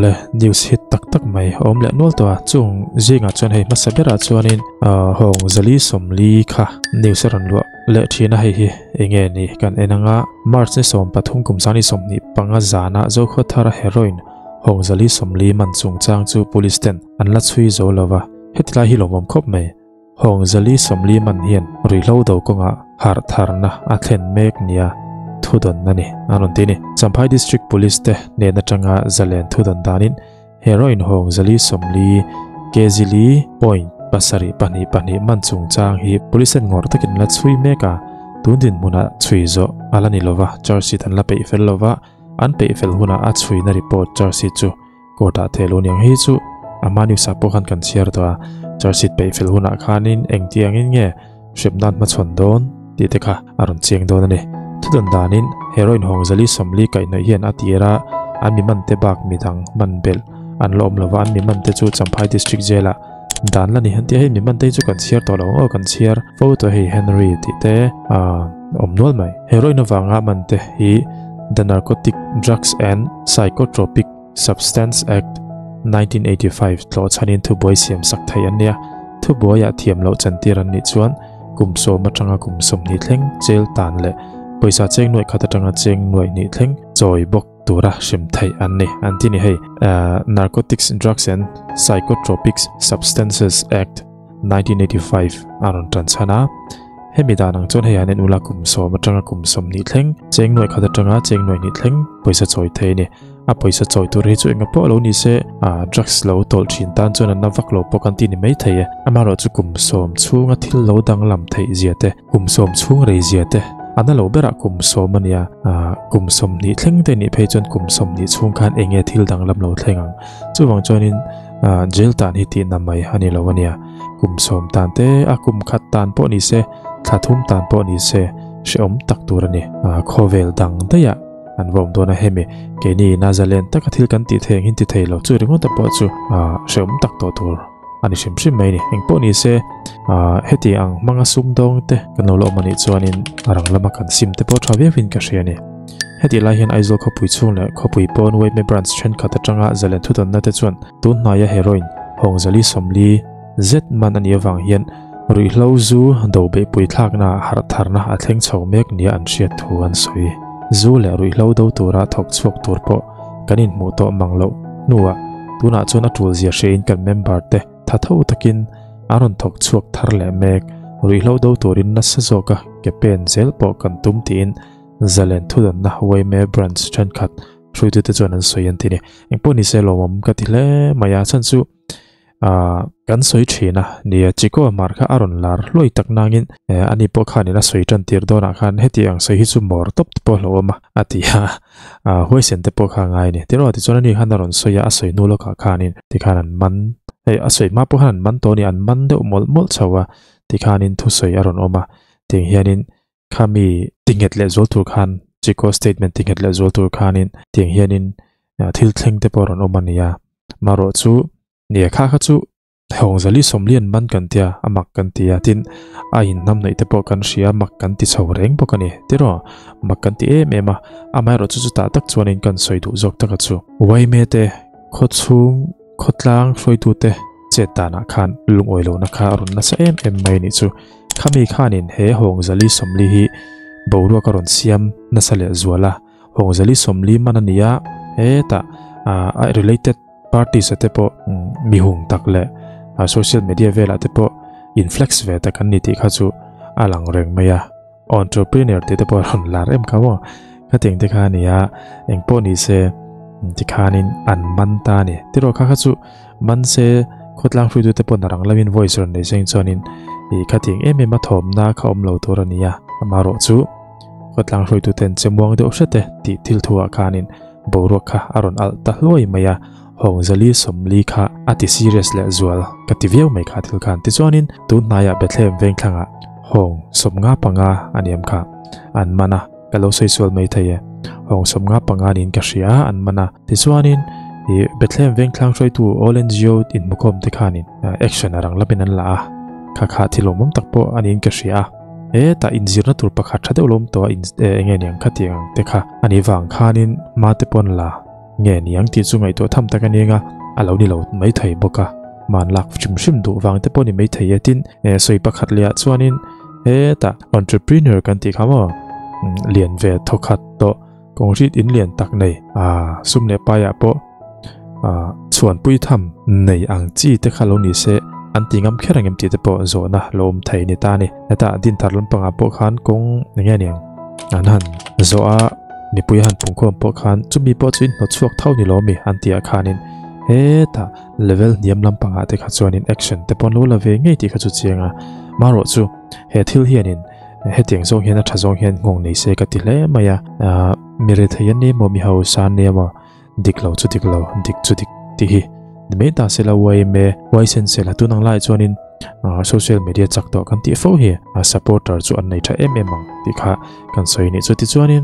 ole news hit tak mai om le nol to chung zinga chon hei masabera chuanin hong zali somli kha news ran lo le thina hei hi enge ni kan enanga march ni som pathum kumsani somni panga zana zo khothara heroin hong zali somli manchung chang chu police ten anla chui zo lova hetlai hi lomom khop mai hong zali somli man hian rilo do konga har tharna a thlen mek nia thudon nani anon tini Champhai district police te ne na tanga zalen thudon danin heroin hong zali somli kezili point pasari pani manchung chang hi police ngor takin la chui meka tundin muna chui zo alani lova charsit an la pe fel lova an pe fel huna a chui na report charsit chu kota thelu niang hi chu amani sapo khan kan share to charsit pe fel huna khanin engtiangin nge shipnan ma chondon ti te kha aron cheng don ani thudon danin heroin hong zali somli kai na hian atiera an mi man te bak midang man bel an lom lova an mi man te chu Champhai district jela dan la ni hanti hei mi man te chu kan share to lo kan share photo hei Henry ti te omnol mai heroin wanga man te hi the Narcotic Drugs and Psychotropic Substance Act 1985 tlo chanin thu boy siam sak thai ania thu boya thiam lo chantiran ni chuan kumso matanga kumsom ni thleng jail tan le poisa cheng noi khata tanga cheng noi ni thleng choi bok tura shim thai anni antini hei Narcotics Drugs and Psychotropic Substances Act 1985 aron tranchana hemida nang chon heyan en ula kumso matanga kumsom ni thleng cheng noi khata tanga cheng noi ni thleng poisa choi thei ni a poisa choi tur hi chu enga po lo ni se drugs lo tol thin tan chon na vak lo pokan ti ni mai thei amaro chu kumsom chunga thil lo dang lam thei ziate kumsom chung rei ziate ana lo bera kumsom ania kumsom ni thleng te ni phei chon kumsom ni chung khan enge thil dang lam lo thlengang chuwang chonin jail tan hi ti namai ani lo ania kumsom tan te akum khat tan po ni se thathum tan po ni se sheom tak turani khovel dang daya an vom dona hemi ke ni Nazalen takathil kan ti theng hin ti theilo chu ringo ta po chu sheom tak to tur ani shim mai ni engpo ni se heti ang manga sum dong te kanolo mani chuanin arang lama kan sim te po thawe vin ka hriani heti lai hian aizol khopui chung le khopui pon wei me branch chen khata tanga zalen thuton na te chuan tun naya heroin hong zali somli z man ani awang hian rui hlo zu do be pui thlak na har tharna a thleng chho mek nia an hriat thu an soi zu le rui hlo do tura thok chuak tur po kanin mu to manglo nuwa tuna chona tul zia shein kan member te thatho takin aron thok chuak thar le mek rui hlo do turin na sa zoka ke pen zel po kan tum tin zalen thudon na wei me branch chen khat thrui tu te chuan an soi an tini engpo ni se lomam ka ti hle maya chan chu kan soi thina nia chiko mar kha aron lar loi tak nangin ani po khani na soi tan tir dona khan heti ang soi hi chu mor top po hloma atia hoi sen te po kha ngai ni tiro ti chona ni khan aron soya asoi nulo ka khanin ti khanan man hei asoi ma po han man to ni an man de mol chawa ti khanin thu soi aron oma ting hianin khami tinget le zol tur khan chiko statement tinget le zol tur khanin ting hianin thil thleng te po ron oma nia maro chu nia kha chu hong zali somlian man kan tia amak kan tia tin a in nam nei te po kan ria mak kan ti chho reng po kani tiro mak kan ti em ema amai ro chu ta tak chuanin kan soi du jok taka chu wai me te kho chung khotlang hroi tu te chetana khan lung oilo na kha ron na sa em mai ni chu khami khanin he hong zali somli hi boru ka ron siam na sale zuala hong zali somli manania eta related parties te po mihung takle social media vela te po inflex ve ta kan ni ti kha chu alang reng maya entrepreneur te po ron lar em ka wo ka teng te kha nia engpo ni se ti khanin an man ta ni tiro kha chu man se khotlang hrui tu te po narang lamin voice ron nei seng chonin i kha ting em ma thom na kha om lo tur ania amaro chu khotlang hrui tu ten chemuang de opsate ti thil thuwa khanin boru kha aron al ta hloi maya hong zali somli kha ati serious le zual kativiau mai kha thil khan ti chuanin tu naya bethlem veng thlanga hong somnga panga aniam kha an mana kalo soisual mai thaye hong somnga panga nin ka hria an mana ti chuanin i bethlem veng thlang hroi tu all NGO in mukom te khanin action arang labin an la kha thilomom takpo anin ka hria ta inzirna tur pakha thade ulom to engeniang khatiang te kha ani wang khanin ma te pon la nghe ni ang ti chu ngai to tham ta ka ni nga alo ni lo mai thei boka man lak shim du wang te poni mai thei atin soi pakhat lia chuanin he ta entrepreneur kan ti khamo lian ve thokhat to kongrit in lian tak nei sumne pa ya po chuan pui tham nei ang chi te khalo ni se an tingam kherangem ti te po zo na lom thei ni ta ni ta din thar lampanga po khan kong nge niang an han zo a mi pui han pungkhom po khan chumi po chin no chuak thau ni lo mi an tia khanin he ta level niam lampanga te kha chuanin action te pon lo la ve ngei ti kha chu chianga maro chu he thil hianin he tiang zong hian a tha zong hian ngong nei se ka ti hle maya mi re thaian ni mo mi ho san ne ma diklo dik chu dik ti hi me ta se la wai me wai sen se la tu nang lai chuanin social media chak to kan ti fo hi supporter chu an nei tha mang ti kha kan soi ni chu ti chuanin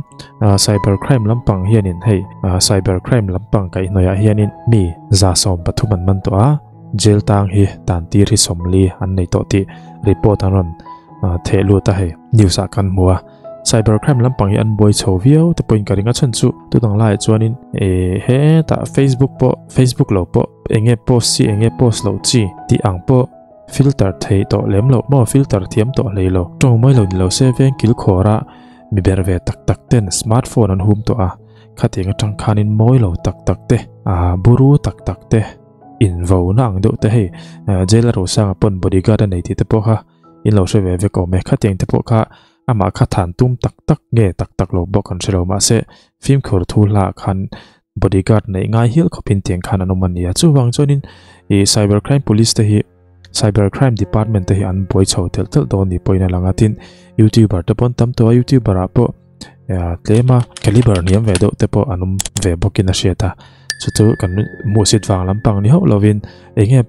cyber crime lampang hianin hei cyber crime lampang kai noya hianin mi za som pathuman man to a jail tang hi tan ti ri somli an nei to ti report an ron thelu ta hei news a kan mua cyber crime lampang hi an boy chho viau te point karinga chan chu tu dang lai chuanin he ta facebook lo po enge post lo chi ti ang po filter thei to lem lo mo filter thiam to leilo to mai lo ni lo se veng kil khora mi berve tak ten smartphone an hum to a khatinga tang khanin moi lo tak te buru tak te in vo nang do te he jailer ro sang pon bodyguard nei ti te po ha in lo se ve ko me khating te po kha ama kha than tum tak nge tak lo bo kan chelo ma se film khor thu la khan bodyguard nei ngai hil khopin tiang khan anomania chu wang chonin cyber crime police te hi cyber crime department te hi an boy chho tel do ni poina langatin youtuber te pon tam to youtuber apo tema caliber niam ve do te po anum ve bokina sheta chutu kan musit wang lampang ni ho lovin enge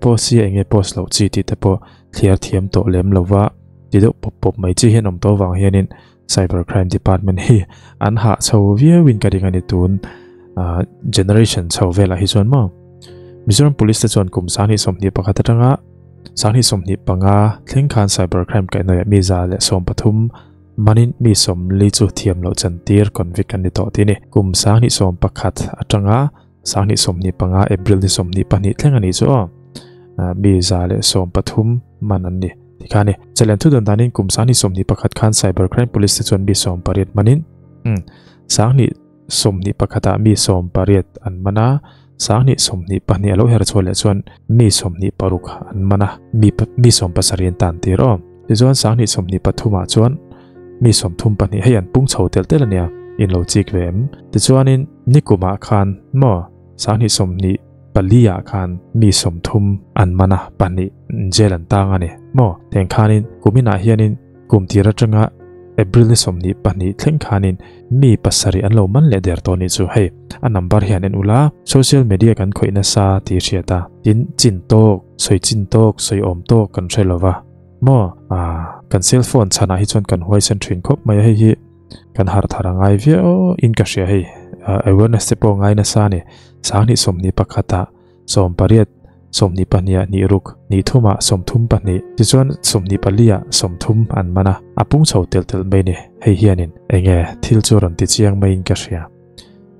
post lo chi ti te po clear thiam to lem lova ti do pop mai chi henom to wang hianin cyber crime department hi an ha chho win ka ringa ni tun generation chho vela hi chuan mo Mizoram police te chuan kum sani somni pakhat atanga sani somni panga thleng khan cyber crime ka noya mi za le som pathum manin mi som li chu thiam lo chan tir convict an ni to ti ni kum sani som pakhat atanga sani somni panga april ni somni pani thleng ani chu mi za le som pathum manan ni tikani chalen thu don danin kum sani somni pakhat khan cyber crime police te chuan mi som parit manin sani somni pakhata mi som parit an mana sangni somni pani alo her chole chuan mi somni paruk an mana mi som pasarian tan tiro ti chuan sangni somni pathuma chuan mi som thum pani heian pung chho tel ania in lo chik vem ti chuanin nikuma khan mo sangni somni palia khan mi som thum an mana pani jelan tang ani mo teng khanin kumina hianin kum tira tanga april ni somni pani thleng khanin mi pasari an lo man le der to ni chu hei a number hian en ula social media kan khoina sa ti riata tin chin tok soi om tok kan threlova mo kan cell phone chana hi chon kan huai san thin khop mai hi kan har thara ngai vio in ka sia hei awareness te po ngai na sa ni sangni somni pakhata som pariat somni pania ni ruk ni thuma som thum pani ti chuan somni palia som thum an mana apung chho tel mai ni hei hianin enge thil churan ti chiang mai in ka sia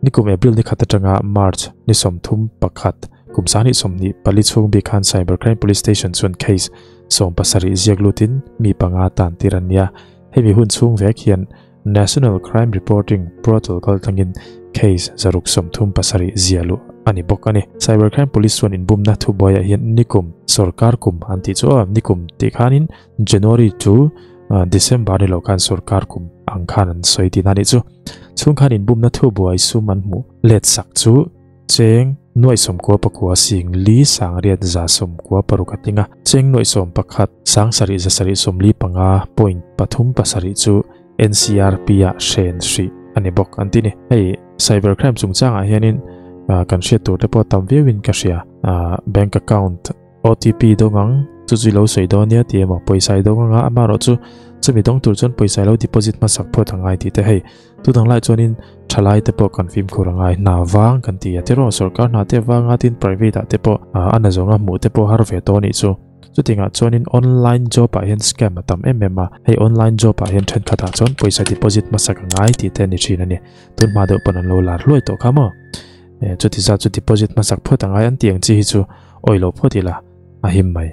nikum april ni khata tanga march ni som thum pakhat kumsani somni pali chung bi khan cyber crime police station chuan case som pasari ziaglutin mi panga tan tirania hemi hun chung vek hian national crime reporting protocol thangin case zaruk som thum pasari zialu ani bokani cyber crime police one in bumna thu boya hian nikum sarkar kum anti chu nikum ti khanin january to december ni lokan sarkar kum angkhan an soiti nani chu chung khanin bumna thu boy suman mu let sak chu cheng noi som ko pakwa sing li sang riat za som ko parukatinga cheng noi som pakhat sang sari za sari som li panga point pathum pasari chu ncrp ya shen sri ani bok antini hei cyber crime chung changa hianin kan share tur te po tam win ka share bank account otp dongang chu lo sei do nia ti ma poisa do nga amaro chu chumi dong tur chon poisa lo deposit ma sak pho thangai ti te hei tu dang lai chonin thalai te po confirm khurangai na wang kan ti atero sarkar na te wanga tin private te po ana zonga mu te po har ve to ni chu chutinga chonin online job a hen scam atam emma hei online job a hen then khata chon poisa deposit ma sak ngai ti te ni thina ni tun ma do panan lo lar loi to khamo chu ti za chu deposit ma sak phot angai an tiang chi hi chu oilo photila a him mai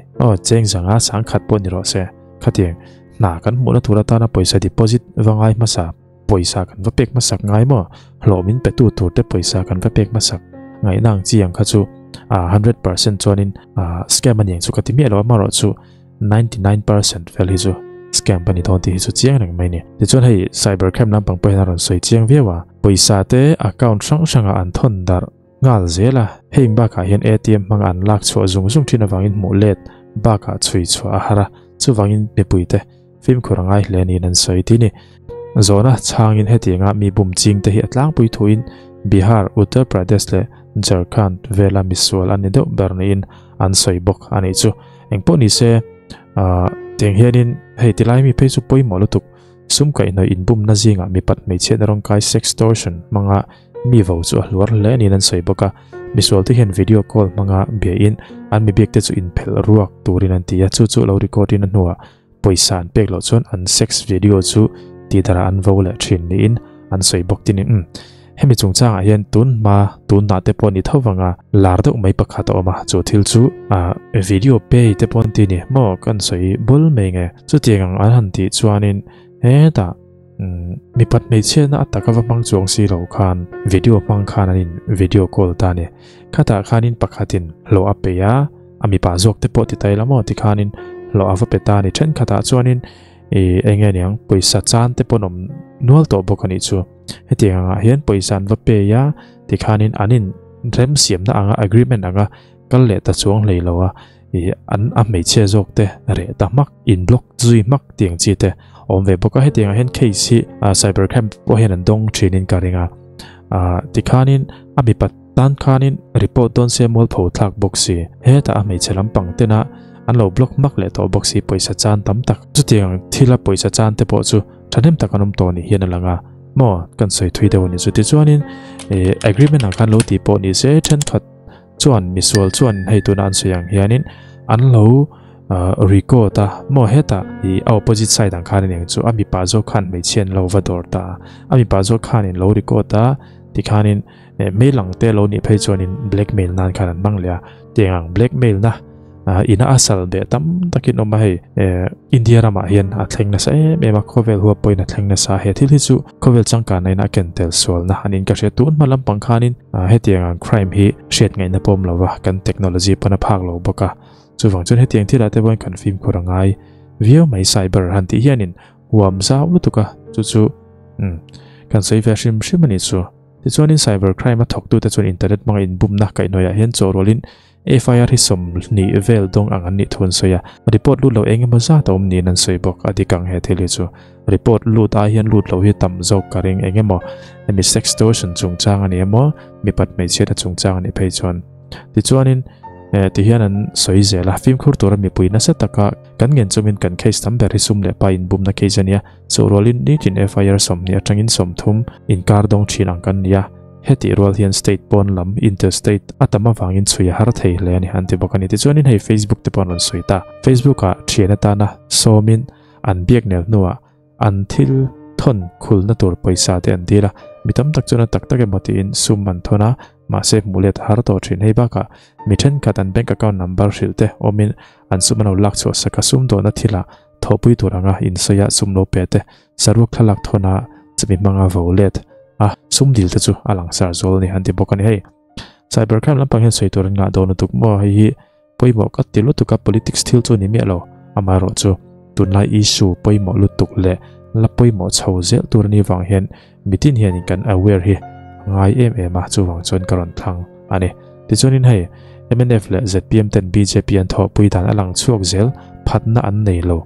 cheng zanga sang khat po ni ro se khatiang na kan mu na thura ta na paisa deposit wangai ma sa paisa kan va pek ma sak ngai mo hlomin pe tu tur te paisa kan va pek ma sak ngai nang chiang kha chu 100% chuanin scam an yang chu katimi alo ma ro chu 99% fel hi chu scam pani thon ti hi chu chiang nang mai ni ti chuan hei cyber crime lam pang pe na ron soi chiang vewa paisa te account sang an thon dar ngal zela heim ba kha hian ATM mang an lak chho zung thina wangin mu let ba kha chui chho hara chu wangin pe puite film khorangai hleni nan soi ti ni zona changin hetinga mi bum ching te hi atlang pui thuin Bihar Uttar Pradesh le Jharkhand vela miswal ani do bernin an soi bok ani chu engpo ni se teng hianin hei tilai mi pe chu poi molutuk sum kai no in bum na zinga mi pat mei che darong kai sextortion manga mi vo chu hlur le ni nan soi boka miswal te hian video call manga be in an mi bek te chu in phel ruak turin an tia chu lo recording an huwa poisan pek lo chon an sex video chu ti dara an vo le thin ni in an soi bok tin hemi chungchang hian tun na te pon ni thawanga lar do mai pakhat oma chu thil chu video pe te pon ti ni mo kan soi bul me nge chu tiang an han ti chuanin he ta mi pat me che na ataka wa mang chuang si lo khan video mang khan anin video call ta ne khata khanin pakhatin lo ape ya ami pa jok te po ti tai lamo ti khanin lo ava pe ta ni then khata chuanin enge niang poisa chan te ponom nual to bokani chu hetianga hian poisan va pe ya ti khanin anin rem siam na anga agreement anga kal le ta chuang leilowa an a mei che jok te re ta mak in block zui mak tiang chi te om ve boka hetianga hian case cyber crime po hian an dong thinin karinga ti khanin ami pat tan khanin report don se mol pho thak boxi he ta a mei chelam pang te na an lo block mak le to boxi poisa chan tam tak chu tiang thila poisa chan te po chu thanem takanum to ni hian alanga mo kan soi thui de woni chu ti chuanin agreement ang kan lo ti po ni se then khat chuan miswal chuan hei tu nan suyang hianin an lo record ta mo heta I opposite side ang khanin ang chu ami pa zo khan mei chen lo vador ta ami pa zo khanin lo record ta ti khanin mailang te lo ni phei chuanin blackmail nan khan mang lia tiang blackmail na ina asal be tam takin oma hei India rama hian a thlengna sa ema khovel huwa poina thlengna sa he thil hi chu khovel changka naina ken tel sol na hanin ka hre tun malam pangkhanin hetiang crime hi shet ngai na pom lawa kan technology pana phak lo boka chuwang chun hetiang thila te bon kan film khorangai view mai cyber hanti hianin huam zau lutuka chu kan sei version shimani chu ti chuanin cyber crime a thok tu te chuan internet mang in bum na kai noya hian chorolin FIR hi som ni vel dong ang an ni thun soya report lu lo enge ma za tom ni nan soi bok adikang he theli chu report lu ta hian lut lo hi tam zo karing enge mo mi sextortion chungchang ani mo mi pat mei che ta chungchang ani phei chon ti chuanin ti hian an soi zela film khur tur mi puina sa taka kan ngen chumin kan case number hi sum le pa in bum na case ania so rolin ni tin FIR som ni atangin som thum in kar dong thin ang kan nia heti rol hian state pon lam interstate atama wangin chhui har thei le ani han ti bokani ti chuanin hei Facebook te pon on soita Facebook a thiana ta na somin an biak nel nuwa an thil thon khul na tur paisa te an dila mitam tak chuna tak tak emoti in sum man thona ma se mulet har to thin hei baka mithen khatan bank account number rilte omin an sumano lak chu saka sum do na thila thopui turanga in soya sumlo pete saruk thalak thona chimi manga volet sum dil te chu alang sar zol ni hanti bokani hei cyber crime lampang hen soi tur nga do na tuk mo hi poimo ka tilu tuka politics thil chu ni melo amaro chu tunlai issue poimo lutuk le la poimo chho zel tur ni wang hen mitin hian kan aware hi ngai ma chu wang chon karon thang ani ti chunin hei MNF le ZPM ten BJP an tho pui dan alang chuak zel phatna an nei lo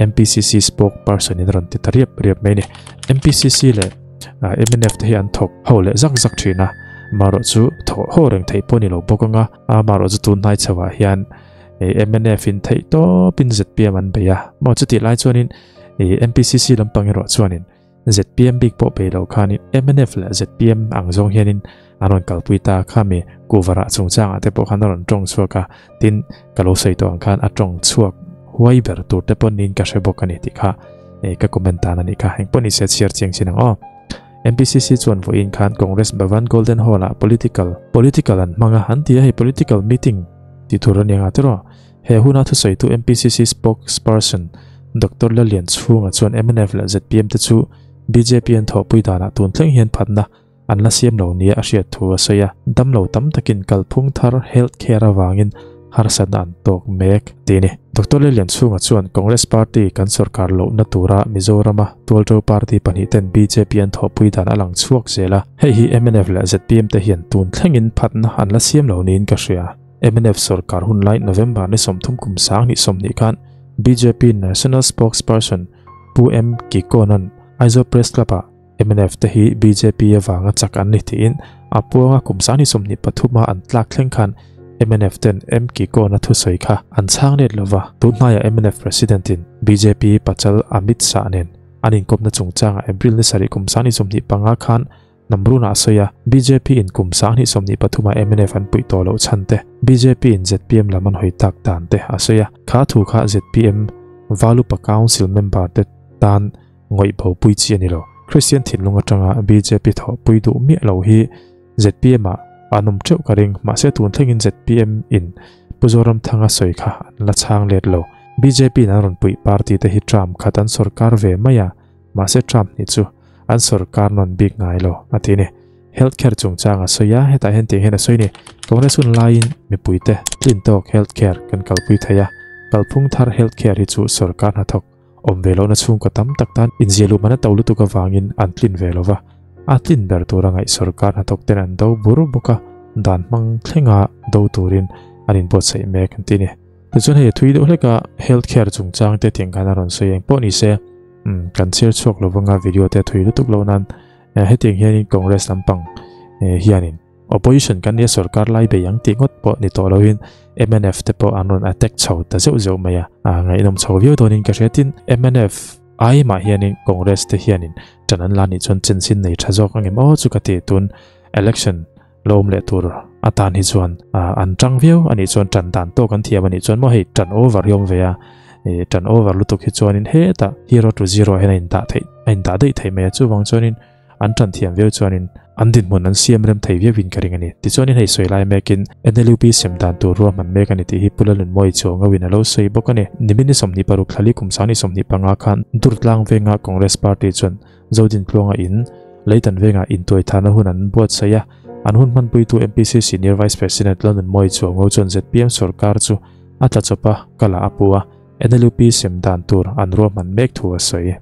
MPCC spokesperson in ron ti tariap riap mai ni MPCC le MNF te hian thok ho le zak thina maro chu ho reng thei poni lo bokanga maro chu tun nai chawa hian MNF in thei to pin ZPM an beya mo chu ti lai chuanin MPCC lampang ro chuanin ZPM big po pe lo khanin MNF la ZPM ang zong hianin aron kalpuita khami kuvara chungchang ate po khanon tong chuaka tin kalo sei to ang khan atong chuak huai ber tur te pon nin ka shebokani ti kha ka komenta na ni kha heng poni se chiar cheng sinang MPCC chuan vo in khan Congress Bhavan Golden Hall a political an manga han ti hi political meeting ti thuran yang atro he huna thu sei tu MPCC spokesperson Dr. Lalian Chhunga chuan MNF la ZPM te chu BJP an tho pui dana tun thleng hian phatna an la siam lo nia a hriat thu a soya dam lo tam takin kalphung thar healthcare awangin harsan an tok mek tini Dr. Lalian Chhunga chuan Congress Party kan sarkar lo na tura Mizorama Tualto Party paniten BJP an tho pui dana lang chuak zela hei hi MNF la ZPM te hian tun thlengin phatna an la siam lo nin ka hria MNF sarkar hunlai November ni somthum kum sang ni somni khan BJP National Spokesperson Pu M Kikonan Aizo Press Club MNF te hi BJP awanga chakan ni tin apuanga kumsani somni pathuma an tlak thleng khan MNF ten M Kikona thu soi kha an chang net lova tunmaya MNF president in BJP Pachal Amit Shah nen anin kopna chungchanga April ni sari kumsani somni panga khan namruna soya BJP in kumsani somni pathuma MNF an pui to lo chante BJP in ZPM laman hoi tak tan te asoya kha thu kha ZPM Valupa Council member te tan ngoi bho pui chi ani lo Christian thinlunga tanga BJP tho pui du mi lo hi ZPM a anum cheu karing ma se tun thlengin ZPM in puzoram thanga soi kha la chang let lo BJP na ron pui party te hi Trump khatan sarkar ve maya ma se Trump ni chu an sarkar non big ngai lo atine healthcare chungchanga soya heta hen te hena soini Congress un line mi puite clintok healthcare kan kalpui thaya kalphung thar healthcare hi chu sarkar na thok omvelo na chung ka tam taktan injelu mana tawlu tu ka wangin antlin velova atlin ber turangai sarkar na tok ten an do buru buka dan mang thlenga do turin anin buatsaih mek antini tichon he thui do hleka healthcare chungchang te tingkana ron soyeng poni se kan share chok lovanga video te thui lutuk lo nan heting hianin Congress lampang hianin opposition kan ya sarkar lai be yang tingot po ni to loin MNF te po anon attack chau ta zeu maya ngai nom chau view tonin ka retin MNF ai ma hianin Congress te hianin chanan lani chon chensin nei thajok angem o chu ka te tun election lom le tur atan hi chuan an tang view ani chon tran dan to kan thiam ani chon mo hei tran over yom veya tran over lutuk hi chuanin he ta 0 to 0 hen in da dei thei me chu wang chonin an tran thiam view chuanin andin mun an siam rem thei view win karing ani ti chonin hei soilai mekin NLUP semdan tu ro man mek ani ti hi pulalun moi chonga win alo sei bokane nimini somni paru khali kumsani somni panga khan durtlang venga Congress Party chon zodin plonga in leitan venga in toy thana hunan buatsaih anhun man pui tu MPC Senior Vice President London moi chongo chon ZPM sarkar chu atla chopa kala apua NLUP semdan tur anro man mek thu asoi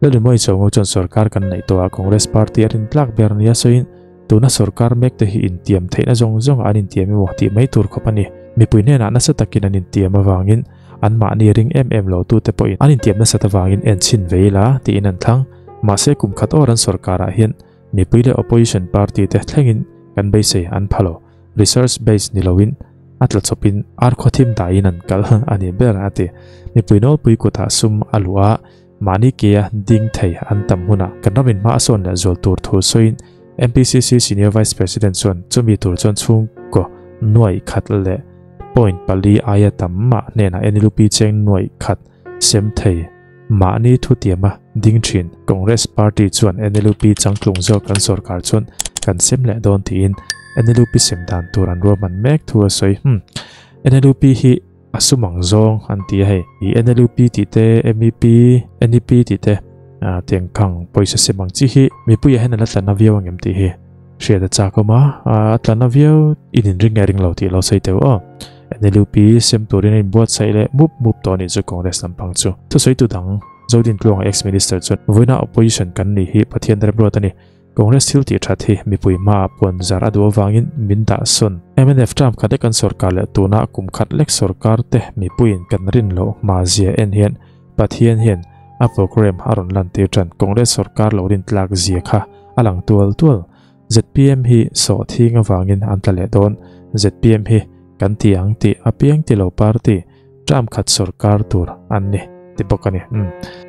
London moi chongo chon sarkar kan nei to a Congress Party arin plak bernia soin tuna sarkar mek te hi intiam theina zong anin tiam mo ti mai tur khopani mi puine na na satakin anin tiam awangin an ma ni ring lo tu te point anin tiam na satawangin en chin veila ti in an thang ma se kum khat oran sarkara hian mi puile opposition party te thlengin kan be se an phalo research based nilowin atla chopin ar khothim da in an kal ani ber ate mi puinol pui ko tha sum alua mani ke ding thei an tam huna kanamin ma son la zol tur thu soin MPCC Senior Vice President chon chumi tur chon chung ko noi khat le point pali aya tamma nena NLUP cheng noi khat sem thei mani thu tiama ding thin Congress Party chuan NLUP changklung zo kan sarkar chon kan sem le don tin NLUP semdan turan roman mek thu asoi NLUP hi asumang zong anti hai i NLUP ti te MEP NEP ti te tiang kang poisa semang chi hi mi pu ya hena la na viau ngem ti hi share da cha ko ma atla viau in ring lo ti lo sei te o NLUP sem turin in buatsaih le mup to ni chu Congress lampang chu thu sei tu dang zodin tlong ex minister chun voina opposition kan ni hi pathian rem ro tani Congress thil ti thathi mi pui ma pon zara do wangin minda son MNF Trump khate kan sarkar le tuna kum khat lek sarkar te mi puin kan rin lo ma zia en hian pathian hian a program aron lan ti tran Congress sarkar lo rin tlak zia kha alang tual ZPM hi so thinga wangin antale don ZPM hi kan tiang ti apiang ti lo party Trump khat sarkar tur anni ti bokani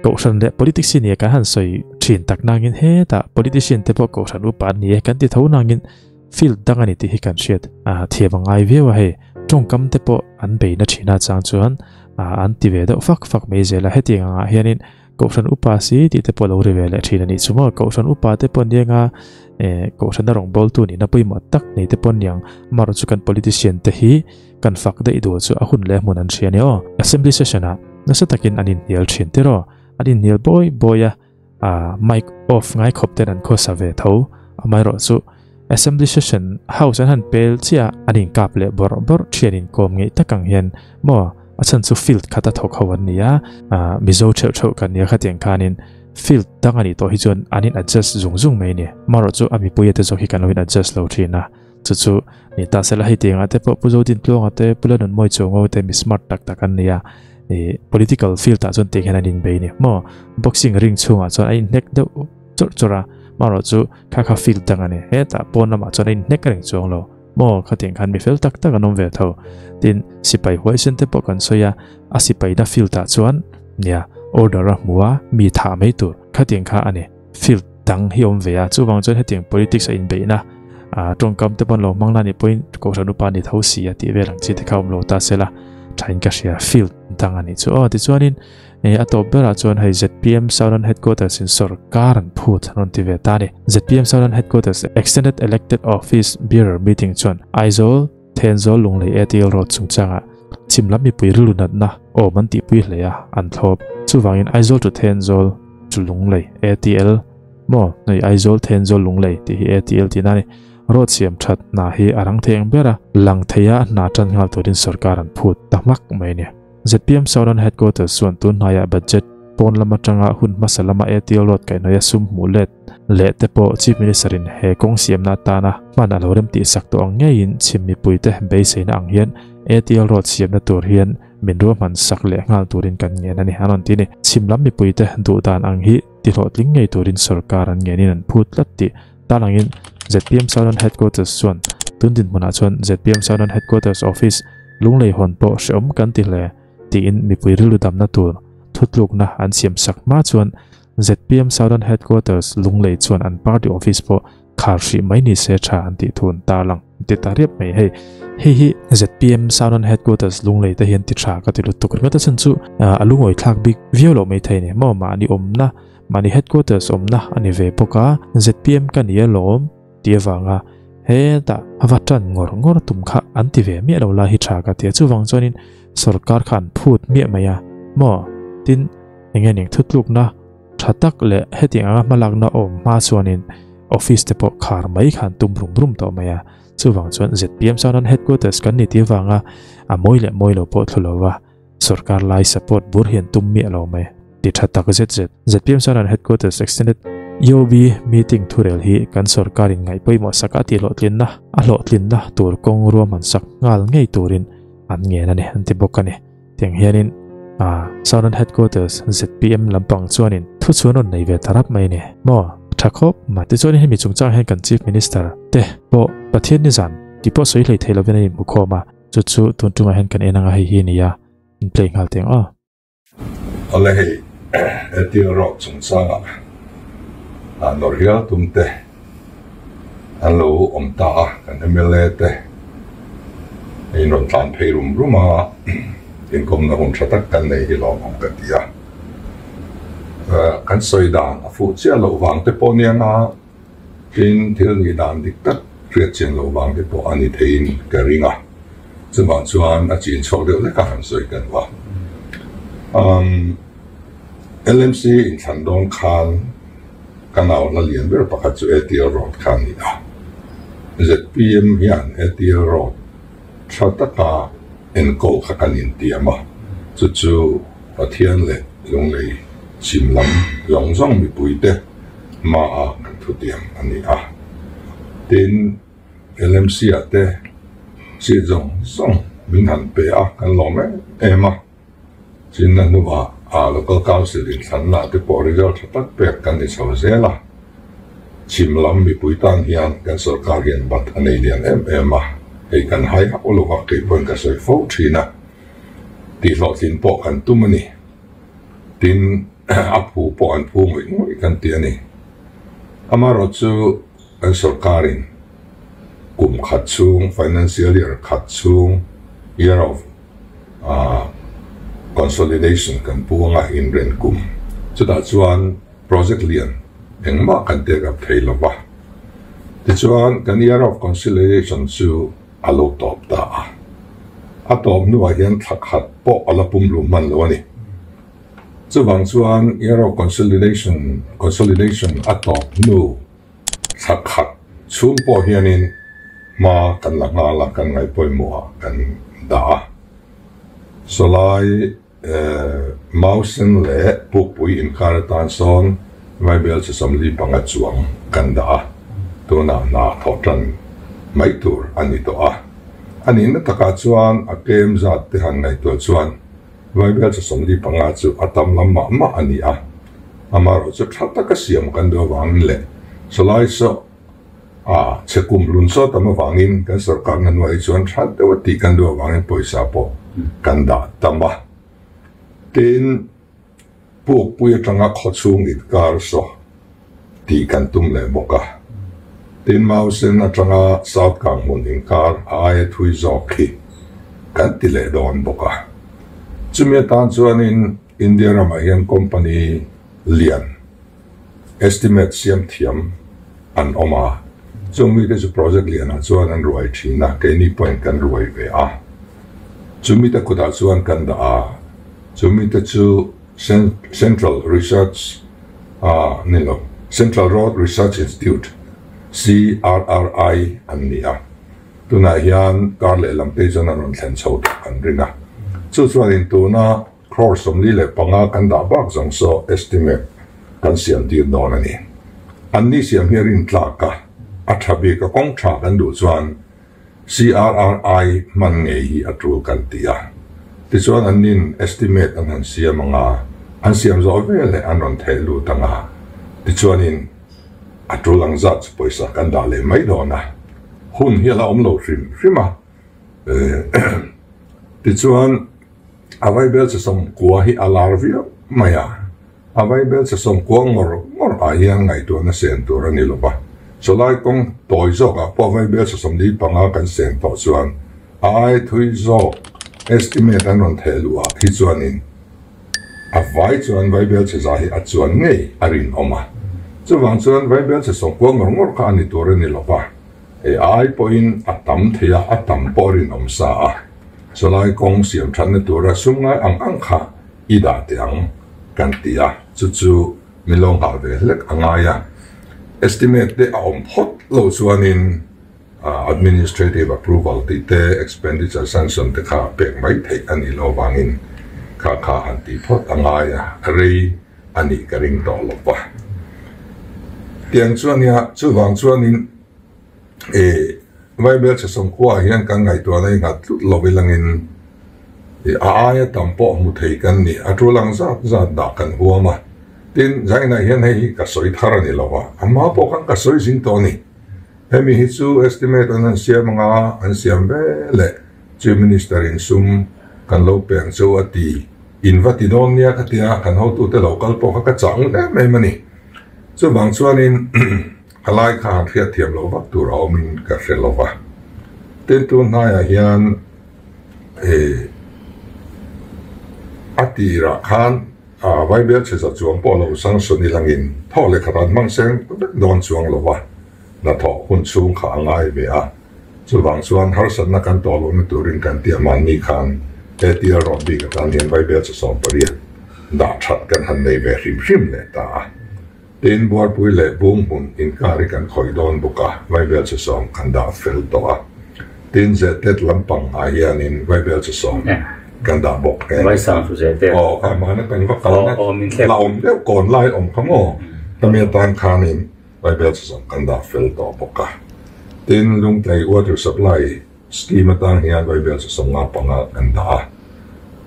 ko san le politics ni ka han soi thin tak nangin he ta politician te ko san upan ni kan ti thau nangin field dangani ti hi kan shet thiebangai vewa he tongkam te po an be na thina chang chuan an ti ve do fak me zela hetinga hianin cậu san upa si ti te po lo rive le thina ni chuma cậu san upa te pon yenga cậu san rong bol tu ni na pui ma tak nei te pon yang maro chu kan politician te hi kan fak dei du chu a hun le mun an thia ni o assembly session a na sa takin anin hial thin te ro anin hial boya mic off ngai khop te an kho sa ve tho amai ro chu assembly session house an han pel chia anin kap le bor thianin kom ngei takang hian mo achan chu field khata thok hawan nia mizo theu kan nia khatiang khanin field tangani to hi chon anin adjust zung mai ni maro chu ami puye te zo hi kan loin adjust lo thina chu ni ta sela hi tinga te po puzo din tlonga te pulan moi chongo te mi smart tak kan nia political field ta chon te hian anin be ni mo boxing ring chunga chon ai nek de chora maro chu kha field tangani he ta pon ma chon ai nek ring chong lo mo khatiang khan mi fel tak anom ve tho tin sipai hoi sen te po kan soya asipai na field ta chuan nia order a muwa mi tha mai tur khatiang kha ani field tang hi om ve a chuwang chon hetiang politics a in be na tong kam te pon lo mangna ni point ko sanu pa ni tho si ati ve rang chi te khawm lo ta sela thain ka sia field tang ani chu ti chuanin atop bera chuan hei ZPM Southern Headquarters in Sarkaran phut non ti ve ta ni ZPM Southern Headquarters Extended Elected Office Bearer Meeting chuan Aizol Tenzol lunglei ATL Road chungchanga chimlam mi pui rilunat na o man ti pui hle a an thlop chuwangin Aizol to Tenzol chu lunglei ATL mo nei Aizol Tenzol lunglei ti hi ATL ti na ni road siam that na hi arang theng bera lang theia na tan ngal torin Sarkaran phut tamak mai ni ZPM Southern Headquarters suan tun haya budget pon lama tanga hun masalama ATL Road kai noya sum mulet le te po chief minister in he kong siam na ta na man alorem ti sak to ang ngein chimmi puite be se na ang hian ATL Road siam na tur hian minro man sak le ngal turin kan nge na ni hanon ti ni chimlam mi puite du dan ang hi ti lot ling ngei turin sarkar an nge ni an phut latti talangin ZPM Southern Headquarters suan tundin mona chuan ZPM Southern Headquarters office lunglei hon po shom kan ti le ti in mi pui rilu dam na tur thutluk na an siam sak ma chuan ZPM Southern Headquarters lunglei chuan an party office po kharshi mai ni se tha an ti thun ta lang ti tarep mai hi ZPM Southern Headquarters lunglei ta hian ti tha ka ti lu tuk nga ta chan chu alungoi thlak big violo mai thai ne mo ma ni omna mani headquarters omna ani ve poka ZPM kan ye lom ti wanga he ta awatan ngor tum kha an ti ve mi lo la hi tha ka ti chu wang chonin sarkar khan phut mi maya mo tin engen eng thutluk na thatak le heti anga malak na om ma chuanin office te po khar mai khan tum rum to maya chuwang chuan ZPM Southern Headquarters kan ni ti wanga a moi lo po thlowa sarkar lai support bur hian tum mi lo mai ti thatak ZPM Southern Headquarters Extended EOB meeting thurel hi kan sarkar in ngai poimo saka ti lo tlin na tur kong ro man sak ngal ngei turin an nge na ni an ti bokani tiang hianin Southern Headquarters ZPM lampang chuanin thu chuanon nei ve tarap mai ni mo thakop ma ti chuanin hemi chungchang hen kan chief minister te po pathian ni zan ti po soi hlei thelo venin mu khoma chu tuntunga hen kan enanga hi ni ya in play ngal teng ole hei ATL Road chungchang norhia tumte alo omta kan MLA te in ron tan phei ruma in kom na hon thatak kan nei hi lo ong ka tia kan soi dan a fu chia lo wang te po nia na tin thil ni dan dik tak riat chen lo wang te po ani thein ka ringa chuan chuan a chin chok de le ka han soi kan wa LMC in Chandong Khan kanaw na lian ber pakhat chu ATL Road khan ni a ZPM hian ATL Road thataka en ko khakanin tiama chu pathian le lunglei chimlam longzong mi puite ma a kan thu tiam ani a tin LMC ate chi zong min han pe a kan lo me ema chin na nuwa local council in sanna te po result tak pe kan ni chho zela chimlam mi puitan hian kan sarkar hian bat anei lian ema ei kan hai olo wa ke pon ka soi fo thina ti lo tin po kan tumani tin apu po an pu moi kan ti ani amaro chu an sarkarin kum khat chung financial year khat chung year of consolidation kan puanga in ren kum chu da chuan project lian engma kan te ka thei lova ti chuan kan year of conciliation chu alo top da a top nu a hian thak khat po ala pum lu man lo ni chu wang chuan year of consolidation a top nu thak khat chum po hianin ma kan la nga la kan ngai poi mo kan da so lai mausen le pupui in karatan son vai bel se som li panga chuang kan da to na thotan mai tur ani to ani na taka chuan a kem zat te han ngai to chuan vai bel se som li panga chu atam lam ma ani amaro chu thata ka siam kan do wang le so lai so chekum lun so tama wangin kan sarkar na nuai chuan that de wati kan do wangin poisa po kan da tama tin pui atanga khochung it kar so ti kan tum le boka tin mausen atanga south kang mun in kar ai thui zo khi kan ti le don boka chumi tan chuan in india ramahian company lian estimate siam thiam an oma chumi te chu project lian chuan an ruai thina ke ni point kan ruai ve chumi ta kuda chuan kan da chumi te chu Central Research Central Road Research Institute CRRI an nia tuna hian karle lamte jona ron thlen chho kan ringa chu chuan in tuna crore somli le panga kan da bak jong so estimate kan siam dir don ani an ni siam hian tlaka athabi ka kong tha kan du chuan CRRI man ngei hi atul kan tia ti chuan an nin estimate an siam anga an siam zo vele an ron thelu tanga ti chuan in atulang zat poisa kan da le mai dona hun hi la om lo rima ti chuan avai bel se som kwa hi alarvia maya avai bel se som kwa ngor a yang ngai to na sen to ra ni lo ba so lai kong toi zo ka po avai bel se som li panga kan sen to chuan ai thui zo estimate an ron thelu a hi chuan in avai chuan vai bel se za hi a chuan ngei arin oma chu wang chuan vai bel se som kwa ngor ka ani to ra ni lo ba ai point atam thea atam porin om sa so lai kong siam than na tura sungai ang kha ida tiang kan tia chu milong ha ve lek angaya estimate de om hot lo chuanin administrative approval te expenditure sanction te kha pek mai thei ani lo wangin kha anti phot angaya rei ani karing to lo ba tiang chuan ya chu wang chuanin vai bel se som kwa hian kan ngai to nei ngat lobilangin aaya tampo mu thei kan ni atulang za da kan huama tin zaina hian hei ka soi thara ni lawa amma po kan ka soi sin to ni hemi hi chu estimate an siamanga an siam le chief minister in sum kan lo peng chu ati invatidonia ka tia kan ho tu te local po ka chang le mai mani chu bang chuanin alai kha thia thiam lo wak tur awmin ka hrelowa ten tu naya hian atira khan vai bel che za chuang po lo sang soni langin tho le kharan mang seng don chuang lowa na tho hun chung kha ngai ve a chu wang chuan har san na kan to lo na turin kan tia man ni khan ATL Road bi ka tan hian vai bel che som paria da that kan han nei ve hrim le ta tin buat pui le bung hun in kari kan khoi don buka vai bel se som kan da fel to a tin ze tet lampang a hian in vai bel se som kan da bok vai sang su ze te ka ma na kan va kal na la om le kon lai om khamo tamia tan khan in vai bel se som kan da fel to buka tin lung tlai water supply scheme tan hian vai bel se som nga panga kan da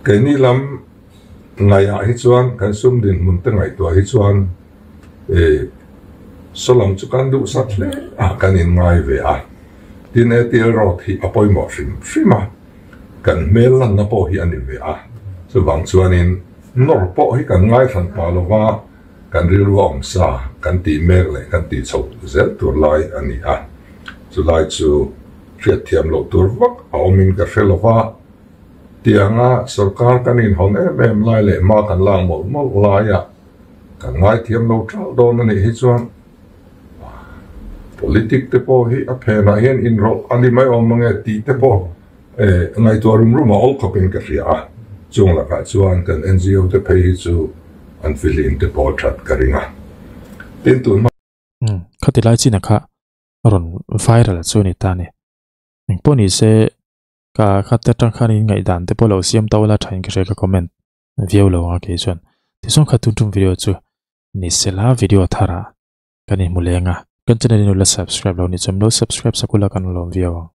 ke ni lam ngaya hi chuan kan sum din mun te ngai to hi chuan solam chu kan du sat le kan in ngai ve tin ATL Road hi apoi mo frima kan mel lan na po hi ani ve so wang chuan in nor po hi kan ngai than pa lo wa kan ri lu om sa kan ti mek le kan ti chho zel tur lai ani so lai chu riat thiam lo tur wak awmin ka felova tianga sarkar kan in hon em lai le ma kan lang mo lai kan ngai thiam lo trao don ani hi chuan politic te po hi a phena hian in ro ani mai omange ti te po ngai to rum all copin ka ria chung la ka chuan kan NGO te phei hi chu an filin te po that karinga tin tu khatilai china kha ron viral chu ni ta ni poni se ka khatta tang khani ngai dan te polo siam tawla thain ka ka comment view lo nga ke chuan ti song khatun tum video chu ni sela video thara kani mulenga kan channel ni la subscribe lo ni chom lo subscribe sakula kan lo view